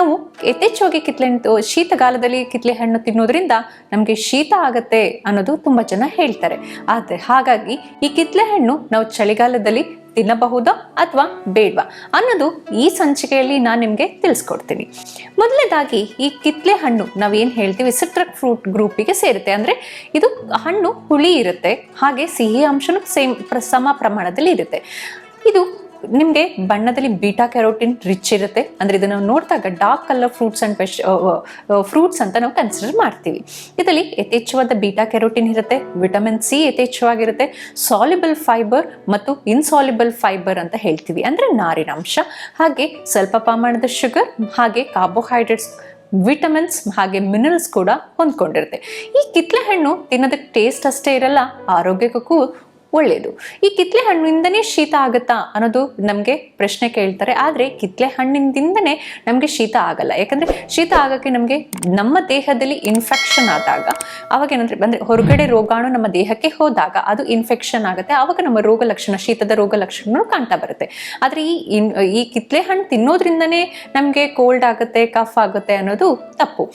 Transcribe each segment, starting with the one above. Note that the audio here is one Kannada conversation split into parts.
ನಾವು ಯಥೇಚ್ಛವಾಗಿ ಶೀತಗಾಲದಲ್ಲಿ ಕಿತ್ಲೆ ಹಣ್ಣು ತಿನ್ನೋದ್ರಿಂದ ನಮಗೆ ಶೀತ ಆಗತ್ತೆ ಅನ್ನೋದು ತುಂಬಾ ಜನ ಹೇಳ್ತಾರೆ. ಆದ್ರೆ ಹಾಗಾಗಿ ಈ ಕಿತ್ಲೆ ಹಣ್ಣು ನಾವು ಚಳಿಗಾಲದಲ್ಲಿ ತಿನ್ನಬಹುದಾ ಅಥವಾ ಬೇಡ್ವಾ ಅನ್ನೋದು ಈ ಸಂಚಿಕೆಯಲ್ಲಿ ನಾನು ನಿಮಗೆ ತಿಳಿಸ್ಕೊಡ್ತೀನಿ. ಮೊದಲನೇದಾಗಿ ಈ ಕಿತ್ಲೆ ಹಣ್ಣು ನಾವೇನು ಹೇಳ್ತೀವಿ ಸಿಟ್ರಕ್ ಫ್ರೂಟ್ ಗ್ರೂಪಿಗೆ ಸೇರುತ್ತೆ. ಅಂದ್ರೆ ಇದು ಹಣ್ಣು ಹುಳಿ ಇರುತ್ತೆ, ಹಾಗೆ ಸಿಹಿ ಅಂಶನೂ ಸಮ ಪ್ರಮಾಣದಲ್ಲಿ ಇರುತ್ತೆ. ಇದು ನಿಮಗೆ ಬಣ್ಣದಲ್ಲಿ ಬೀಟಾ ಕ್ಯಾರೋಟಿನ್ ರಿಚ್ ಇರುತ್ತೆ. ಅಂದ್ರೆ ಇದನ್ನು ನೋಡಿದಾಗ ಡಾರ್ಕ್ ಕಲರ್ ಫ್ರೂಟ್ಸ್ ಅಂತ ನಾವು ಕನ್ಸಿಡರ್ ಮಾಡ್ತೀವಿ. ಇದರಲ್ಲಿ ಯಥೇಚ್ಛವಾದ ಬೀಟಾ ಕ್ಯಾರೋಟಿನ್ ಇರುತ್ತೆ, ವಿಟಮಿನ್ ಸಿ ಯಥೇಚ್ಛವಾಗಿರುತ್ತೆ, ಸಾಲ್ಯುಬಲ್ ಫೈಬರ್ ಮತ್ತು ಇನ್ಸಾಲ್ಯುಬಲ್ ಫೈಬರ್ ಅಂತ ಹೇಳ್ತೀವಿ, ಅಂದ್ರೆ ನಾರಿನಾಂಶ, ಹಾಗೆ ಸ್ವಲ್ಪ ಪ್ರಮಾಣದ ಶುಗರ್, ಹಾಗೆ ಕಾರ್ಬೋಹೈಡ್ರೇಟ್ಸ್, ವಿಟಮಿನ್ಸ್ ಹಾಗೆ ಮಿನರಲ್ಸ್ ಕೂಡ ಹೊಂದ್ಕೊಂಡಿರುತ್ತೆ. ಈ ಕಿತ್ಲೆ ಹಣ್ಣು ತಿನ್ನೋದಕ್ಕೆ ಟೇಸ್ಟ್ ಅಷ್ಟೇ ಇರಲ್ಲ, ಆರೋಗ್ಯಕ್ಕೂ ಒಳ್ಳೆಯದು. ಈ ಕಿತ್ಲೆ ಹಣ್ಣಿಂದನೇ ಶೀತ ಆಗುತ್ತಾ ಅನ್ನೋದು ನಮಗೆ ಪ್ರಶ್ನೆ ಕೇಳ್ತಾರೆ. ಆದರೆ ಕಿತ್ಲೆ ಹಣ್ಣಿಂದನೇ ನಮಗೆ ಶೀತ ಆಗಲ್ಲ. ಯಾಕಂದ್ರೆ ಶೀತ ಆಗಕ್ಕೆ ನಮಗೆ ನಮ್ಮ ದೇಹದಲ್ಲಿ ಇನ್ಫೆಕ್ಷನ್ ಆದಾಗ, ಅವಾಗ ಏನಂದ್ರೆ ಅಂದ್ರೆ ಹೊರಗಡೆ ರೋಗಾಣು ನಮ್ಮ ದೇಹಕ್ಕೆ ಹೋದಾಗ ಅದು ಇನ್ಫೆಕ್ಷನ್ ಆಗುತ್ತೆ. ಆವಾಗ ನಮ್ಮ ರೋಗ ಲಕ್ಷಣ, ಶೀತದ ರೋಗ ಲಕ್ಷಣಗಳು ಕಾಣ್ತಾ ಬರುತ್ತೆ. ಆದ್ರೆ ಈ ಕಿತ್ಲೆ ಹಣ್ಣು ತಿನ್ನೋದ್ರಿಂದನೇ ನಮಗೆ ಕೋಲ್ಡ್ ಆಗುತ್ತೆ, ಕಫ್ ಆಗುತ್ತೆ ಅನ್ನೋದು ತಪ್ಪು.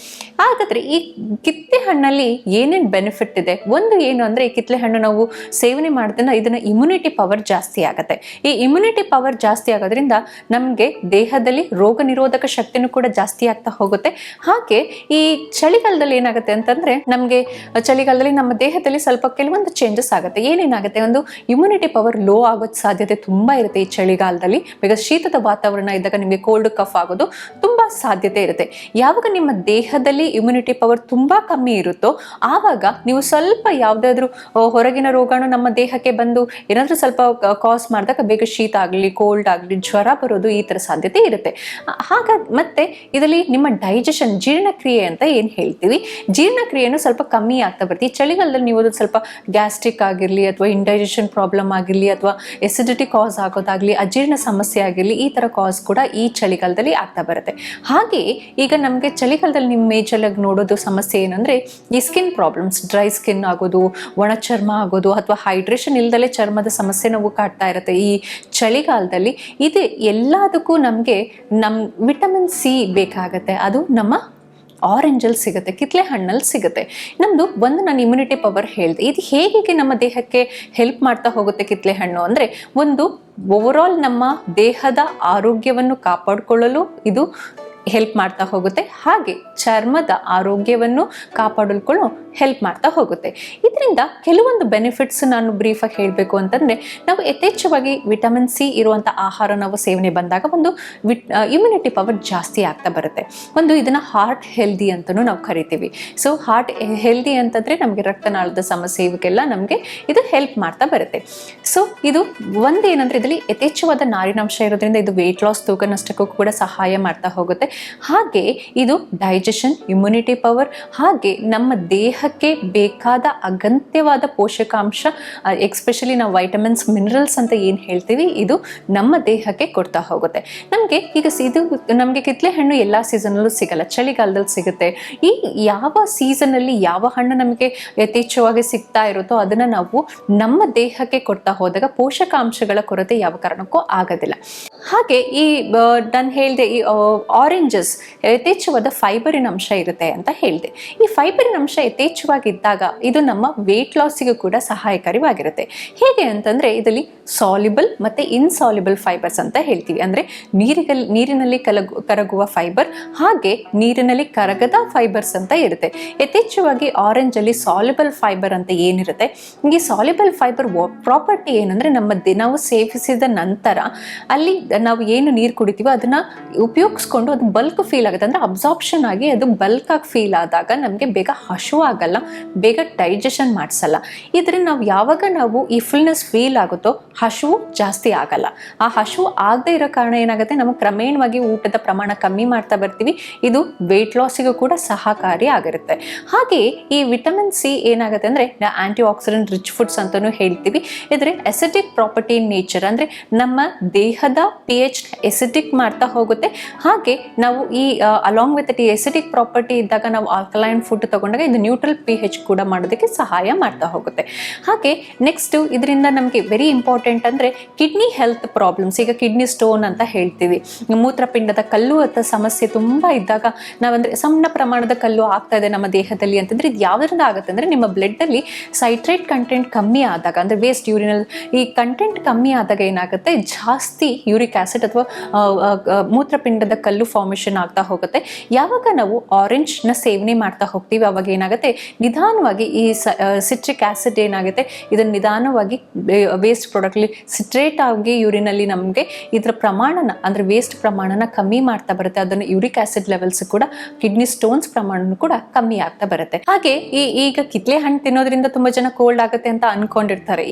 ಹಾಗಾದ್ರೆ ಈ ಕಿತ್ಲೆ ಹಣ್ಣಲ್ಲಿ ಏನೇನು ಬೆನಿಫಿಟ್ ಇದೆ? ಒಂದು ಏನು ಅಂದ್ರೆ, ಈ ಕಿತ್ಲೆ ಹಣ್ಣು ನಾವು ಸೇವನೆ ಇದನ್ನ ಇಮ್ಯುನಿಟಿ ಪವರ್ ಜಾಸ್ತಿ ಆಗುತ್ತೆ. ಈ ಇಮ್ಯುನಿಟಿ ಪವರ್ ಜಾಸ್ತಿ ಆಗೋದ್ರಿಂದ ನಮಗೆ ದೇಹದಲ್ಲಿ ರೋಗ ನಿರೋಧಕ ಶಕ್ತಿನೂ ಕೂಡ ಜಾಸ್ತಿ ಆಗ್ತಾ ಹೋಗುತ್ತೆ. ಹಾಗೆ ಈ ಚಳಿಗಾಲದಲ್ಲಿ ಏನಾಗುತ್ತೆ ಅಂತಂದ್ರೆ, ನಮಗೆ ಚಳಿಗಾಲದಲ್ಲಿ ನಮ್ಮ ದೇಹದಲ್ಲಿ ಸ್ವಲ್ಪ ಕೆಲವೊಂದು ಚೇಂಜಸ್ ಆಗುತ್ತೆ. ಏನೇನಾಗುತ್ತೆ, ಒಂದು ಇಮ್ಯುನಿಟಿ ಪವರ್ ಲೋ ಆಗೋ ಸಾಧ್ಯತೆ ತುಂಬಾ ಇರುತ್ತೆ ಈ ಚಳಿಗಾಲದಲ್ಲಿ. ಬಿಕಾಸ್ ಶೀತದ ವಾತಾವರಣ ಇದ್ದಾಗ ನಿಮಗೆ ಕೋಲ್ಡ್ ಕಫ್ ಆಗೋದು ತುಂಬಾ ಸಾಧ್ಯತೆ ಇರುತ್ತೆ. ಯಾವಾಗ ನಿಮ್ಮ ದೇಹದಲ್ಲಿ ಇಮ್ಯುನಿಟಿ ಪವರ್ ತುಂಬಾ ಕಮ್ಮಿ ಇರುತ್ತೋ ಆವಾಗ ನೀವು ಸ್ವಲ್ಪ ಯಾವುದಾದ್ರೂ ಹೊರಗಿನ ರೋಗಾಣು ನಮ್ಮ ದೇಹಕ್ಕೆ ಬಂದು ಏನಾದ್ರೂ ಸ್ವಲ್ಪ ಕಾಸ್ ಮಾಡಿದಾಗ ಬೇಗ ಶೀತ ಆಗಲಿ, ಕೋಲ್ಡ್ ಆಗಲಿ, ಜ್ವರ ಬರೋದು ಈ ತರ ಸಾಧ್ಯತೆ ಇರುತ್ತೆ. ಹಾಗಾಗಿ ಮತ್ತೆ ಇದರಲ್ಲಿ ನಿಮ್ಮ ಡೈಜೆಷನ್, ಜೀರ್ಣಕ್ರಿಯೆ ಅಂತ ಏನ್ ಹೇಳ್ತೀವಿ, ಜೀರ್ಣಕ್ರಿಯೆನೂ ಸ್ವಲ್ಪ ಕಮ್ಮಿ ಆಗ್ತಾ ಬರುತ್ತೆ. ಈ ಚಳಿಗಾಲದಲ್ಲಿ ನೀವು ಸ್ವಲ್ಪ ಗ್ಯಾಸ್ಟ್ರಿಕ್ ಆಗಿರ್ಲಿ ಅಥವಾ ಇಂಡೈಜೆಷನ್ ಪ್ರಾಬ್ಲಮ್ ಆಗಿರ್ಲಿ ಅಥವಾ ಎಸಿಡಿಟಿ ಕಾಸ್ ಆಗೋದಾಗ್ಲಿ, ಅಜೀರ್ಣ ಸಮಸ್ಯೆ ಆಗಿರ್ಲಿ, ಈ ತರ ಕಾಸ್ ಕೂಡ ಈ ಚಳಿಗಾಲದಲ್ಲಿ ಆಗ್ತಾ ಬರುತ್ತೆ. ಹಾಗೆ ಈಗ ನಮಗೆ ಚಳಿಗಾಲದಲ್ಲಿ ನಿಮ್ಮ ಮೇಜಲ್ಲಿ ನೋಡೋದು ಸಮಸ್ಯೆ ಏನಂದ್ರೆ, ಈ ಸ್ಕಿನ್ ಪ್ರಾಬ್ಲಮ್ಸ್, ಡ್ರೈ ಸ್ಕಿನ್ ಆಗೋದು, ಒಣ ಚರ್ಮ ಆಗೋದು ಅಥವಾ ಹೈಡ್ರೇಷನ್ ಇಲ್ದಲೆ ಚರ್ಮದ ಸಮಸ್ಯೆ ನಾವು ಕಾಡ್ತಾ ಇರುತ್ತೆ ಈ ಚಳಿಗಾಲದಲ್ಲಿ. ಇದು ಎಲ್ಲದಕ್ಕೂ ನಮಗೆ ವಿಟಮಿನ್ ಸಿ ಬೇಕಾಗತ್ತೆ. ಅದು ನಮ್ಮ ಆರೆಂಜಲ್ಲಿ ಸಿಗುತ್ತೆ, ಕಿತ್ಲೆ ಹಣ್ಣಲ್ಲಿ ಸಿಗುತ್ತೆ. ನಮ್ದು ಒಂದು ನಾನು ಇಮ್ಯುನಿಟಿ ಪವರ್ ಹೇಳಿದೆ. ಇದು ಹೇಗೆ ನಮ್ಮ ದೇಹಕ್ಕೆ ಹೆಲ್ಪ್ ಮಾಡ್ತಾ ಹೋಗುತ್ತೆ ಕಿತ್ಲೆ ಹಣ್ಣು ಅಂದ್ರೆ, ಒಂದು ಓವರಾಲ್ ನಮ್ಮ ದೇಹದ ಆರೋಗ್ಯವನ್ನು ಕಾಪಾಡಿಕೊಳ್ಳಲು ಇದು ಹೆಲ್ಪ್ ಮಾಡ್ತಾ ಹೋಗುತ್ತೆ. ಹಾಗೆ ಚರ್ಮದ ಆರೋಗ್ಯವನ್ನು ಕಾಪಾಡಿಕೊಳ್ಳೋ ಹೆಲ್ಪ್ ಮಾಡ್ತಾ ಹೋಗುತ್ತೆ. ಇದರಿಂದ ಕೆಲವೊಂದು ಬೆನಿಫಿಟ್ಸ್ ನಾನು ಬ್ರೀಫಾಗಿ ಹೇಳಬೇಕು ಅಂತಂದ್ರೆ, ನಾವು ಯಥೇಚ್ಛವಾಗಿ ವಿಟಮಿನ್ ಸಿ ಇರುವಂಥ ಆಹಾರ ನಾವು ಸೇವನೆ ಬಂದಾಗ ಒಂದು ಇಮ್ಯುನಿಟಿ ಪವರ್ ಜಾಸ್ತಿ ಆಗ್ತಾ ಬರುತ್ತೆ. ಒಂದು ಇದನ್ನ ಹಾರ್ಟ್ ಹೆಲ್ದಿ ಅಂತಲೂ ನಾವು ಕರಿತೀವಿ. ಸೊ ಹಾರ್ಟ್ ಹೆಲ್ದಿ ಅಂತಂದ್ರೆ ನಮಗೆ ರಕ್ತನಾಳದ ಸಮಸ್ಯೆ ಇವಕ್ಕೆಲ್ಲ ನಮಗೆ ಇದು ಹೆಲ್ಪ್ ಮಾಡ್ತಾ ಬರುತ್ತೆ. ಸೊ ಇದು ಒಂದೇನಂದ್ರೆ, ಇದರಲ್ಲಿ ಯಥೇಚ್ಛವಾದ ನಾರಿನಾಂಶ ಇರೋದ್ರಿಂದ ಇದು ವೇಟ್ ಲಾಸ್, ತೂಕ ನಷ್ಟಕ್ಕೂ ಕೂಡ ಸಹಾಯ ಮಾಡ್ತಾ ಹೋಗುತ್ತೆ. ಹಾಗೆ ಇದು ಡೈಜೆಷನ್, ಇಮ್ಯುನಿಟಿ ಪವರ್, ಹಾಗೆ ನಮ್ಮ ದೇಹಕ್ಕೆ ಬೇಕಾದ ಅಗತ್ಯವಾದ ಪೋಷಕಾಂಶ, ಎಕ್ಸ್ಪೆಷಲಿ ನಾವು ವೈಟಮಿನ್ಸ್, ಮಿನರಲ್ಸ್ ಅಂತ ಏನು ಹೇಳ್ತೀವಿ, ಇದು ನಮ್ಮ ದೇಹಕ್ಕೆ ಕೊಡ್ತಾ ಹೋಗುತ್ತೆ. ನಮಗೆ ಈಗ ಇದು ನಮಗೆ ಕಿತ್ಲೆ ಹಣ್ಣು ಎಲ್ಲ ಸೀಸನಲ್ಲೂ ಸಿಗಲ್ಲ, ಚಳಿಗಾಲದಲ್ಲಿ ಸಿಗುತ್ತೆ. ಈ ಯಾವ ಸೀಸನಲ್ಲಿ ಯಾವ ಹಣ್ಣು ನಮಗೆ ಯಥೇಚ್ಛವಾಗಿ ಸಿಗ್ತಾ ಇರುತ್ತೋ ಅದನ್ನ ನಾವು ನಮ್ಮ ದೇಹಕ್ಕೆ ಕೊಡ್ತಾ ಹೋದಾಗ ಪೋಷಕಾಂಶಗಳ ಕೊರತೆ ಯಾವ ಕಾರಣಕ್ಕೂ ಆಗೋದಿಲ್ಲ. ಹಾಗೆ ಈ ನಾನು ಹೇಳಿದೆ, ಈ ಆರೆಂಜಸ್ ಯಥೇಚ್ಛವಾದ ಫೈಬರಿನ ಅಂಶ ಇರುತ್ತೆ ಅಂತ ಹೇಳಿದೆ. ಈ ಫೈಬರಿನ ಅಂಶ ಯಥೇಚ್ಛವಾಗಿದ್ದಾಗ ಇದು ನಮ್ಮ ವೇಟ್ ಲಾಸಿಗೂ ಕೂಡ ಸಹಾಯಕಾರಿಯಾಗಿರುತ್ತೆ. ಹೇಗೆ ಅಂತಂದ್ರೆ, ಇದರಲ್ಲಿ ಸಾಲ್ಯುಬಲ್ ಮತ್ತೆ ಇನ್ಸಾಲ್ಯುಬಲ್ ಫೈಬರ್ಸ್ ಅಂತ ಹೇಳ್ತೀವಿ. ಅಂದ್ರೆ ನೀರಿನಲ್ಲಿ ಕರಗುವ ಫೈಬರ್, ಹಾಗೆ ನೀರಿನಲ್ಲಿ ಕರಗದ ಫೈಬರ್ಸ್ ಅಂತ ಇರುತ್ತೆ. ಯಥೇಚ್ಛವಾಗಿ ಆರೆಂಜ್ ಅಲ್ಲಿ ಸಾಲ್ಯುಬಲ್ ಫೈಬರ್ ಅಂತ ಏನಿರುತ್ತೆ, ಈ ಸಾಲ್ಯುಬಲ್ ಫೈಬರ್ ಪ್ರಾಪರ್ಟಿ ಏನಂದ್ರೆ, ನಾವು ಸೇವಿಸಿದ ನಂತರ ಅಲ್ಲಿ ನಾವು ಏನು ನೀರು ಕುಡಿತೀವೋ ಅದನ್ನ ಉಪಯೋಗಿಸ್ಕೊಂಡು ಅದು ಬಲ್ಕ್ ಫೀಲ್ ಆಗುತ್ತೆ. ಅಂದ್ರೆ ಅಬ್ಸಾರ್ಪ್ಷನ್ ಆಗಿ ಅದು ಬಲ್ಕ್ ಆಗಿ ಫೀಲ್ ಆದಾಗ ನಮಗೆ ಬೇಗ ಹಶು ಆಗಲ್ಲ, ಬೇಗ ಡೈಜೆಷನ್ ಮಾಡಿಸಲ್ಲ. ಇದರಿಂದ ಯಾವಾಗ ನಾವು ಈ ಫುಲ್ನೆಸ್ ಫೀಲ್ ಆಗುತ್ತೋ ಹಶುವು ಜಾಸ್ತಿ ಆಗಲ್ಲ. ಆ ಹಶು ಆಗದೆ ಇರೋ ಕಾರಣ ಏನಾಗುತ್ತೆ, ನಮಗೆ ಕ್ರಮೇಣವಾಗಿ ಊಟದ ಪ್ರಮಾಣ ಕಮ್ಮಿ ಮಾಡ್ತಾ ಬರ್ತೀವಿ. ಇದು ವೇಟ್ ಲಾಸಿಗೂ ಕೂಡ ಸಹಕಾರಿ ಆಗಿರುತ್ತೆ. ಹಾಗೆ ಈ ವಿಟಮಿನ್ ಸಿ ಏನಾಗುತ್ತೆ ಅಂದ್ರೆ, ಆಂಟಿ ಆಕ್ಸಿಡೆಂಟ್ ರಿಚ್ ಫುಡ್ಸ್ ಅಂತಾನೂ ಹೇಳ್ತೀವಿ. ಇದ್ರೆ ಅಸಿಡಿಕ್ ಪ್ರಾಪರ್ಟಿ ಇನ್ ನೇಚರ್, ಅಂದ್ರೆ ನಮ್ಮ ದೇಹದ pH ಎಸಿಡಿಕ್ ಮಾಡ್ತಾ ಹೋಗುತ್ತೆ. ಹಾಗೆ ನಾವು ಈ ಅಲಾಂಗ್ ವಿತ್ ಈ ಎಸಿಡಿಕ್ ಪ್ರಾಪರ್ಟಿ ಇದ್ದಾಗ ನಾವು ಆಲ್ಕಲೈನ್ ಫುಡ್ ತಗೊಂಡಾಗ ಇದು ನ್ಯೂಟ್ರಲ್ pH ಕೂಡ ಮಾಡೋದಕ್ಕೆ ಸಹಾಯ ಮಾಡ್ತಾ ಹೋಗುತ್ತೆ. ಹಾಗೆ ನೆಕ್ಸ್ಟ್ ಇದರಿಂದ ನಮಗೆ ವೆರಿ ಇಂಪಾರ್ಟೆಂಟ್ ಅಂದ್ರೆ ಕಿಡ್ನಿ ಹೆಲ್ತ್ ಪ್ರಾಬ್ಲಮ್ಸ್, ಈಗ ಕಿಡ್ನಿ ಸ್ಟೋನ್ ಅಂತ ಹೇಳ್ತೀವಿ, ಮೂತ್ರಪಿಂಡದ ಕಲ್ಲು ಅಥವಾ ಸಮಸ್ಯೆ ತುಂಬಾ ಇದ್ದಾಗ ನಾವಂದ್ರೆ ಸಣ್ಣ ಪ್ರಮಾಣದ ಕಲ್ಲು ಆಗ್ತಾ ಇದೆ ನಮ್ಮ ದೇಹದಲ್ಲಿ ಅಂತಂದ್ರೆ ಇದು ಯಾವ್ದ್ರಿಂದ ಆಗುತ್ತೆ ಅಂದ್ರೆ ನಿಮ್ಮ ಬ್ಲಡ್ ಅಲ್ಲಿ ಸೈಟ್ರೇಟ್ ಕಂಟೆಂಟ್ ಕಮ್ಮಿ ಆದಾಗ, ಅಂದ್ರೆ ವೇಸ್ಟ್ ಯೂರಿನಲ್ ಈ ಕಂಟೆಂಟ್ ಕಮ್ಮಿ ಆದಾಗ ಏನಾಗುತ್ತೆ, ಜಾಸ್ತಿ ಯೂರಿಕ್ ಆಸಿಡ್ ಅಥವಾ ಮೂತ್ರಪಿಂಡದ ಕಲ್ಲು ಫಾರ್ಮೇಶನ್ ಆಗ್ತಾ ಹೋಗುತ್ತೆ. ಯಾವಾಗ ನಾವು ಆರೆಂಜ್ ನ ಸೇವನೆ ಮಾಡ್ತಾ ಹೋಗ್ತೀವಿ ಅವಾಗ ಏನಾಗುತ್ತೆ, ನಿಧಾನವಾಗಿ ಈ ಸಿಟ್ರಿಕ್ ಆಸಿಡ್ ಏನಾಗುತ್ತೆ ಇದನ್ನ ನಿಧಾನವಾಗಿ ವೇಸ್ಟ್ ಪ್ರಾಡಕ್ಟ್ ಸಿಟ್ರೇಟ್ ಆಗಿ ಯೂರಿನಲ್ಲಿ ನಮಗೆ ಇದರ ಪ್ರಮಾಣನ ಅಂದ್ರೆ ವೇಸ್ಟ್ ಪ್ರಮಾಣನ ಕಮ್ಮಿ ಮಾಡ್ತಾ ಬರುತ್ತೆ. ಅದನ್ನು ಯೂರಿಕ್ ಆಸಿಡ್ ಲೆವೆಲ್ಸ್ ಕೂಡ ಕಿಡ್ನಿ ಸ್ಟೋನ್ಸ್ ಪ್ರಮಾಣ ಕೂಡ ಕಮ್ಮಿ ಆಗ್ತಾ ಬರುತ್ತೆ. ಹಾಗೆ ಈಗ ಕಿತ್ಲೆ ಹಣ್ಣು ತಿನ್ನೋದ್ರಿಂದ ತುಂಬಾ ಜನ ಕೋಲ್ಡ್ ಆಗುತ್ತೆ ಅಂತ ಅನ್ಕೊಂಡಿರ್ತಾರೆ.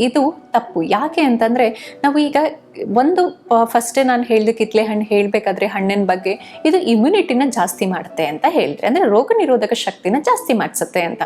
ಇದು ತಪ್ಪು. ಯಾಕೆ ಅಂತಂದ್ರೆ ನಾವು ಈಗ ಒಂದು ಫಸ್ಟೇ ನಾನು ಹೇಳಿದೆ ಕಿತ್ಲೆ ಹಣ್ಣು ಹೇಳ್ಬೇಕಾದ್ರೆ ಹಣ್ಣಿನ ಬಗ್ಗೆ ಇದು ಇಮ್ಯುನಿಟಿನ ಜಾಸ್ತಿ ಮಾಡುತ್ತೆ ಅಂತ ಹೇಳಿದ್ರೆ, ಅಂದ್ರೆ ರೋಗ ನಿರೋಧಕ ಶಕ್ತಿನ ಜಾಸ್ತಿ ಮಾಡಿಸುತ್ತೆ ಅಂತ.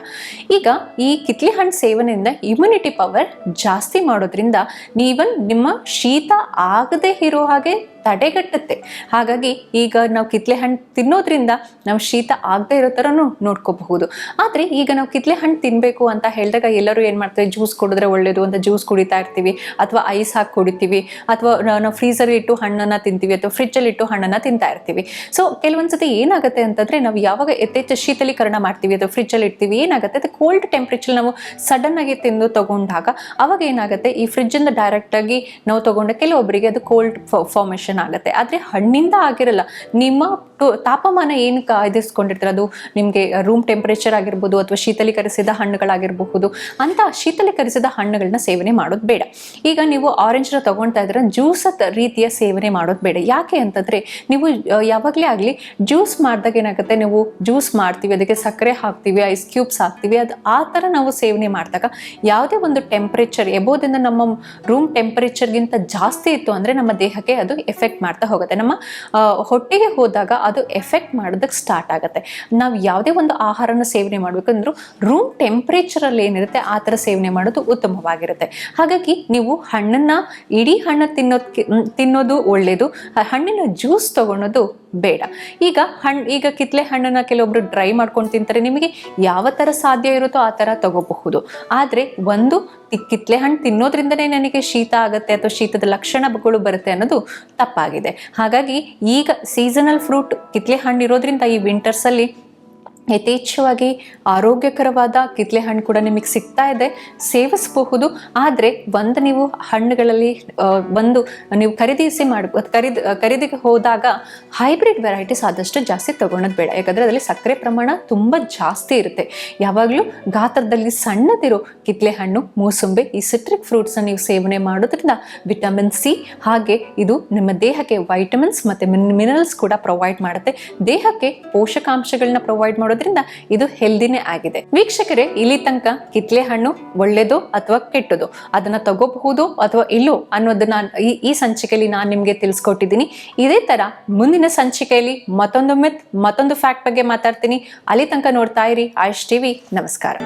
ಈಗ ಈ ಕಿತ್ಲೆ ಹಣ್ಣು ಸೇವನೆಯಿಂದ ಇಮ್ಯುನಿಟಿ ಪವರ್ ಜಾಸ್ತಿ ಮಾಡೋದ್ರಿಂದ ನೀವನ್ ನಿಮ್ಮ ಶೀತ ಆಗದೆ ಇರೋ ಹಾಗೆ ತಡೆಗಟ್ಟುತ್ತೆ. ಹಾಗಾಗಿ ಈಗ ನಾವು ಕಿತ್ಲೆ ಹಣ್ಣು ತಿನ್ನೋದ್ರಿಂದ ನಾವು ಶೀತ ಆಗದೆ ಇರೋ ಥರನೂ ನೋಡ್ಕೋಬಹುದು. ಆದರೆ ಈಗ ನಾವು ಕಿತ್ಲೆ ಹಣ್ಣು ತಿನ್ನಬೇಕು ಅಂತ ಹೇಳಿದಾಗ ಎಲ್ಲರೂ ಏನು ಮಾಡ್ತಾರೆ, ಜ್ಯೂಸ್ ಕುಡಿದ್ರೆ ಒಳ್ಳೇದು ಅಂತ ಜ್ಯೂಸ್ ಕುಡಿತಾ ಇರ್ತೀವಿ, ಅಥವಾ ಐಸ್ ಹಾಕಿ ಕುಡಿತೀವಿ, ಅಥವಾ ನಾವು ಫ್ರೀಸರ್ ಇಟ್ಟು ಹಣ್ಣನ್ನು ತಿಂತೀವಿ, ಅಥವಾ ಫ್ರಿಜ್ಜಲ್ಲಿ ಇಟ್ಟು ಹಣ್ಣನ್ನು ತಿಂತಾ ಇರ್ತೀವಿ. ಸೊ ಕೆಲವೊಂದ್ಸತಿ ಏನಾಗುತ್ತೆ ಅಂತಂದರೆ ನಾವು ಯಾವಾಗ ಯಥೇಚ್ಛ ಶೀತಲೀಕರಣ ಮಾಡ್ತೀವಿ ಅಥವಾ ಫ್ರಿಜ್ಜಲ್ಲಿ ಇಡ್ತೀವಿ, ಏನಾಗುತ್ತೆ ಅದು ಕೋಲ್ಡ್ ಟೆಂಪ್ರೇಚರ್ ನಾವು ಸಡನ್ ಆಗಿ ತಿಂದು ತಗೊಂಡಾಗ ಅವಾಗ ಏನಾಗುತ್ತೆ, ಈ ಫ್ರಿಜ್ಜಿಂದ ಡೈರೆಕ್ಟಾಗಿ ನಾವು ತಗೊಂಡ ಕೆಲವೊಬ್ಬರಿಗೆ ಅದು ಕೋಲ್ಡ್ ಫಾರ್ಮೇಷನ್ ಆಗುತ್ತೆ. ಆದ್ರೆ ಹಣ್ಣಿಂದ ಆಗಿರಲ್ಲ. ನಿಮ್ಮ ತಾಪಮಾನ ಏನು ಕಾಯ್ದಿರಿಸ್ಕೊಂಡಿರ್ತಾರೆ, ಅದು ನಿಮಗೆ ರೂಮ್ ಟೆಂಪರೇಚರ್ ಆಗಿರ್ಬೋದು ಅಥವಾ ಶೀತಲೀಕರಿಸಿದ ಹಣ್ಣುಗಳಾಗಿರಬಹುದು, ಅಂತ ಶೀತಲೀಕರಿಸಿದ ಹಣ್ಣುಗಳನ್ನ ಸೇವನೆ ಮಾಡೋದು ಬೇಡ. ಈಗ ನೀವು ಆರೆಂಜ್ನ ತಗೊಳ್ತಾ ಇದ್ರೆ ಜ್ಯೂಸ್ ರೀತಿಯ ಸೇವನೆ ಮಾಡೋದು ಬೇಡ. ಯಾಕೆ ಅಂತಂದ್ರೆ ನೀವು ಯಾವಾಗಲೇ ಆಗಲಿ ಜ್ಯೂಸ್ ಮಾಡಿದಾಗ ಏನಾಗುತ್ತೆ, ನೀವು ಜ್ಯೂಸ್ ಮಾಡ್ತೀವಿ, ಅದಕ್ಕೆ ಸಕ್ಕರೆ ಹಾಕ್ತೀವಿ, ಐಸ್ ಕ್ಯೂಬ್ಸ್ ಹಾಕ್ತೀವಿ, ಅದು ಆ ಥರ ನಾವು ಸೇವನೆ ಮಾಡಿದಾಗ ಯಾವುದೇ ಒಂದು ಟೆಂಪರೇಚರ್ ಎಬೋದಿಂದ ನಮ್ಮ ರೂಮ್ ಟೆಂಪರೇಚರ್ಗಿಂತ ಜಾಸ್ತಿ ಇತ್ತು ಅಂದರೆ ನಮ್ಮ ದೇಹಕ್ಕೆ ಅದು ಎಫೆಕ್ಟ್ ಮಾಡ್ತಾ ಹೋಗುತ್ತೆ. ನಮ್ಮ ಹೊಟ್ಟೆಗೆ ಹೋದಾಗ ಅದು ಎಫೆಕ್ಟ್ ಮಾಡೋದಕ್ಕೆ ಸ್ಟಾರ್ಟ್ ಆಗುತ್ತೆ. ನಾವು ಯಾವುದೇ ಒಂದು ಆಹಾರನ ಸೇವನೆ ಮಾಡಬೇಕಂದ್ರೂ ರೂಮ್ ಟೆಂಪರೇಚರಲ್ಲಿ ಏನಿರುತ್ತೆ ಆ ಥರ ಸೇವನೆ ಮಾಡೋದು ಉತ್ತಮವಾಗಿರುತ್ತೆ. ಹಾಗಾಗಿ ನೀವು ಹಣ್ಣನ್ನ ಇಡೀ ಹಣ್ಣು ತಿನ್ನೋದು ಒಳ್ಳೆಯದು, ಹಣ್ಣಿನ ಜ್ಯೂಸ್ ತಗೊಳೋದು ಬೇಡ. ಈಗ ಕಿತ್ಲೆ ಹಣ್ಣನ್ನ ಕೆಲವೊಬ್ರು ಡ್ರೈ ಮಾಡ್ಕೊಂಡು ತಿಂತಾರೆ. ನಿಮಗೆ ಯಾವ ಥರ ಸಾಧ್ಯ ಇರುತ್ತೋ ಆ ಥರ ತಗೋಬಹುದು. ಆದರೆ ಒಂದು ಕಿತ್ಲೆ ಹಣ್ಣು ತಿನ್ನೋದ್ರಿಂದನೇ ನನಗೆ ಶೀತ ಆಗುತ್ತೆ ಅಥವಾ ಶೀತದ ಲಕ್ಷಣಗಳು ಬರುತ್ತೆ ಅನ್ನೋದು ತಪ್ಪಾಗಿದೆ. ಹಾಗಾಗಿ ಈಗ ಸೀಸನಲ್ ಫ್ರೂಟ್ ಕಿತ್ಲೆ ಹಣ್ಣು ಇರೋದ್ರಿಂದ ಈ ವಿಂಟರ್ಸಲ್ಲಿ ಯಥೇಚ್ಛವಾಗಿ ಆರೋಗ್ಯಕರವಾದ ಕಿತ್ಲೆ ಹಣ್ಣು ಕೂಡ ನಿಮಗೆ ಸಿಗ್ತಾ ಇದೆ, ಸೇವಿಸಬಹುದು. ಆದರೆ ನೀವು ಹಣ್ಣುಗಳಲ್ಲಿ ನೀವು ಖರೀದಿಗೆ ಹೋದಾಗ ಹೈಬ್ರಿಡ್ ವೆರೈಟೀಸ್ ಆದಷ್ಟು ಜಾಸ್ತಿ ತಗೊಳೋದು ಬೇಡ. ಯಾಕಂದರೆ ಅದರಲ್ಲಿ ಸಕ್ಕರೆ ಪ್ರಮಾಣ ತುಂಬ ಜಾಸ್ತಿ ಇರುತ್ತೆ. ಯಾವಾಗಲೂ ಗಾತ್ರದಲ್ಲಿ ಸಣ್ಣದಿರೋ ಕಿತ್ಲೆ ಹಣ್ಣು, ಮೂಸಂಬೆ, ಈ ಸಿಟ್ರಿಕ್ ಫ್ರೂಟ್ಸ್ನ ನೀವು ಸೇವನೆ ಮಾಡೋದ್ರಿಂದ ವಿಟಮಿನ್ ಸಿ ಹಾಗೆ ಇದು ನಿಮ್ಮ ದೇಹಕ್ಕೆ ವೈಟಮಿನ್ಸ್ ಮತ್ತು ಮಿನರಲ್ಸ್ ಕೂಡ ಪ್ರೊವೈಡ್ ಮಾಡುತ್ತೆ. ದೇಹಕ್ಕೆ ಪೋಷಕಾಂಶಗಳನ್ನ ಪ್ರೊವೈಡ್ ಮಾಡೋದ್ರಿಂದ ಇದು ಹೆಲ್ದಿನೇ ಆಗಿದೆ. ವೀಕ್ಷಕರೇ, ಇಲ್ಲಿ ತನಕ ಕಿತ್ಲೆ ಹಣ್ಣು ಒಳ್ಳೆಯದು ಅಥವಾ ಕೆಟ್ಟದು, ಅದನ್ನ ತಗೋಬಹುದು ಅಥವಾ ಇಲ್ಲೋ ಅನ್ನೋದನ್ನ ಈ ಸಂಚಿಕೆಯಲ್ಲಿ ನಾನು ನಿಮಗೆ ತಿಳಿಸ್ಕೊಟ್ಟಿದ್ದೀನಿ. ಇದೇ ತರ ಮುಂದಿನ ಸಂಚಿಕೆಯಲ್ಲಿ ಮತ್ತೊಂದು ಫ್ಯಾಕ್ಟ್ ಬಗ್ಗೆ ಮಾತಾಡ್ತೀನಿ. ಅಲ್ಲಿ ತನಕ ನೋಡ್ತಾ ಇರಿ ಆಯುಷ್ ಟಿವಿ. ನಮಸ್ಕಾರ.